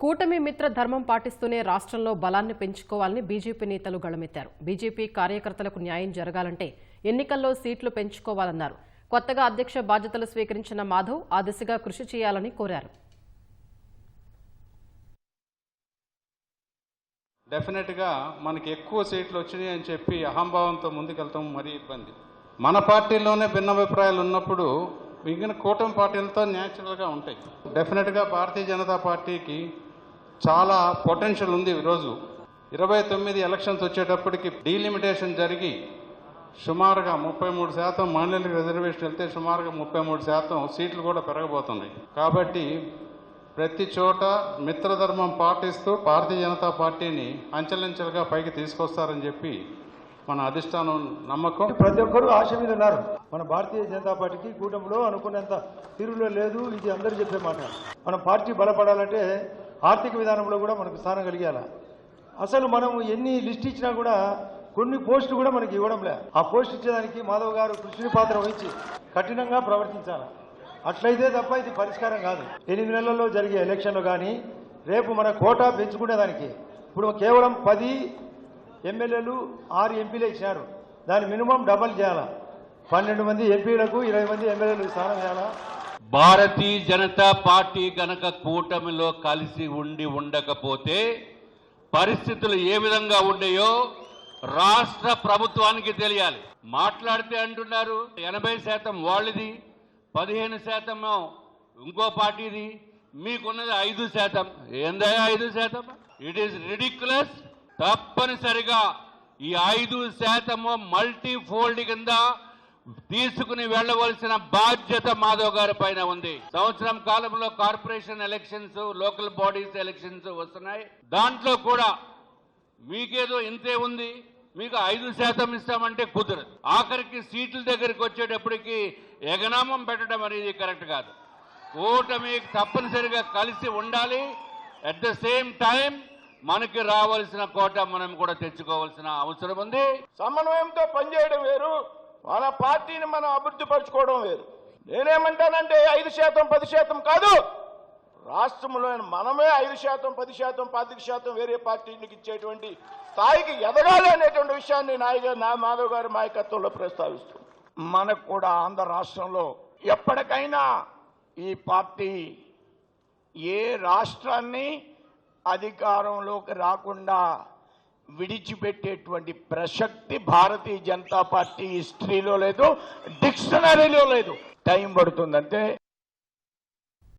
కూటమి మిత్ర ధర్మం పాటిస్తూనే రాష్ట్రంలో బలాన్ని పెంచుకోవాలని బీజేపీ నేతలు గళమెత్తారు. బీజేపీ కార్యకర్తలకు న్యాయం జరగాలంటే ఎన్నికల్లో సీట్లు పెంచుకోవాలన్నారు. కొత్తగా అధ్యక్ష బాధ్యతలు స్వీకరించిన మాధవ్ ఆ దిశగా కృషి చేయాలని కోరారు. డెఫినెట్గా మనకి ఎక్కువ సీట్లు వచ్చినాయి అని చెప్పి అహంభావంతో ముందుకెళ్తాం మరీ ఇబ్బంది. మన పార్టీలోనే భిన్నాభిప్రాయాలు ఉన్నప్పుడు మిగిలిన కూటమి పార్టీలతో న్యాచురల్గా ఉంటాయి. డెఫినెట్గా భారతీయ జనతా పార్టీకి చాలా పొటెన్షియల్ ఉంది. ఈరోజు 29 ఎలక్షన్స్ వచ్చేటప్పటికి డీలిమిటేషన్ జరిగి సుమారుగా 33% మహిళలకు రిజర్వేషన్ వెళ్తే సుమారుగా 33% సీట్లు కూడా పెరగబోతున్నాయి. కాబట్టి ప్రతి చోట మిత్రధర్మం పాటిస్తూ భారతీయ జనతా పార్టీని అంచెలంచెలుగా పైకి తీసుకొస్తారని చెప్పి మన అధిష్టానం నమ్మకం. ప్రతి ఒక్కరూ ఆశ మీద ఉన్నారు. మన భారతీయ జనతా పార్టీకి కూటమిలో అనుకున్నంత తీరులో లేదు. ఇది అందరూ చెప్పే మాట. మన పార్టీ బలపడాలంటే ఆర్థిక విధానంలో కూడా మనకు స్థానం కలిగాల. అసలు మనం ఎన్ని లిస్ట్ ఇచ్చినా కూడా కొన్ని పోస్టులు కూడా మనకి ఇవ్వడం లే. ఆ పోస్ట్ ఇచ్చేదానికి మాధవ్ గారు కృషి పాత్ర వహించి కఠినంగా ప్రవర్తించాలి. అట్లయితే తప్ప ఇది పరిష్కారం కాదు. 8 నెలల్లో జరిగే ఎలక్షన్లో కానీ రేపు మన కోటా పెంచుకునేదానికి ఇప్పుడు కేవలం 10 ఎమ్మెల్యేలు 6 ఎంపీలే ఇచ్చినారు. దాని మినిమం డబల్ చేయాలా. 12 మంది ఎంపీలకు 20 మంది ఎమ్మెల్యేలకు స్థానం చేయాలా. భారతీయ జనతా పార్టీ గనక కూటమిలో కలిసి ఉండకపోతే పరిస్థితులు ఏ విధంగా ఉండేయో రాష్ట్ర ప్రభుత్వానికి తెలియాలి. మాట్లాడితే అంటున్నారు 80% వాళ్ళది, 15% ఇంకో పార్టీది, మీకున్నది 5%. ఏందయ్యా 5%? It is ridiculous. తప్పనిసరిగా ఈ 5% మల్టీఫోల్డ్ కింద తీసుకుని వెళ్లవలసిన బాధ్యత మాధవ్ గారి పైన ఉంది. సంవత్సరం కాలంలో corporation elections, local bodies elections వస్తున్నాయి. దాంట్లో కూడా మీకేదో ఇంతే ఉంది, మీకు 5% ఇస్తామంటే కుదరదు. ఆఖరికి సీట్ల దగ్గరికి వచ్చేటప్పటికి ఎగనామం పెట్టడం అనేది కరెక్ట్ కాదు. కూటమి తప్పనిసరిగా కలిసి ఉండాలి. అట్ ద సేమ్ టైం మనకి రావాల్సిన కోట మనం కూడా తెచ్చుకోవాల్సిన అవసరం ఉంది. సమన్వయంతో పనిచేయడం వేరు, మన పార్టీని మనం అభివృద్ధి పరచుకోవడం వేరు. నేనేమంటానంటే 5%, 10% కాదు, రాష్ట్రంలో మనమే 5%, 10%, 25% వేరే పార్టీలకు ఇచ్చేటువంటి స్థాయికి ఎదగాలి అనేటువంటి విషయాన్ని మాధవ్ గారి నాయకత్వంలో ప్రస్తావిస్తూ, మనకు కూడా ఆంధ్ర రాష్ట్రంలో ఎప్పటికైనా ఈ పార్టీ ఏ రాష్ట్రాన్ని అధికారంలోకి రాకుండా విడిచిపెట్టేటువంటి ప్రసక్తి భారతీయ జనతా పార్టీ హిస్టరీలో లేదు, డిక్షనరీలో లేదు. టైం పడుతుందంటే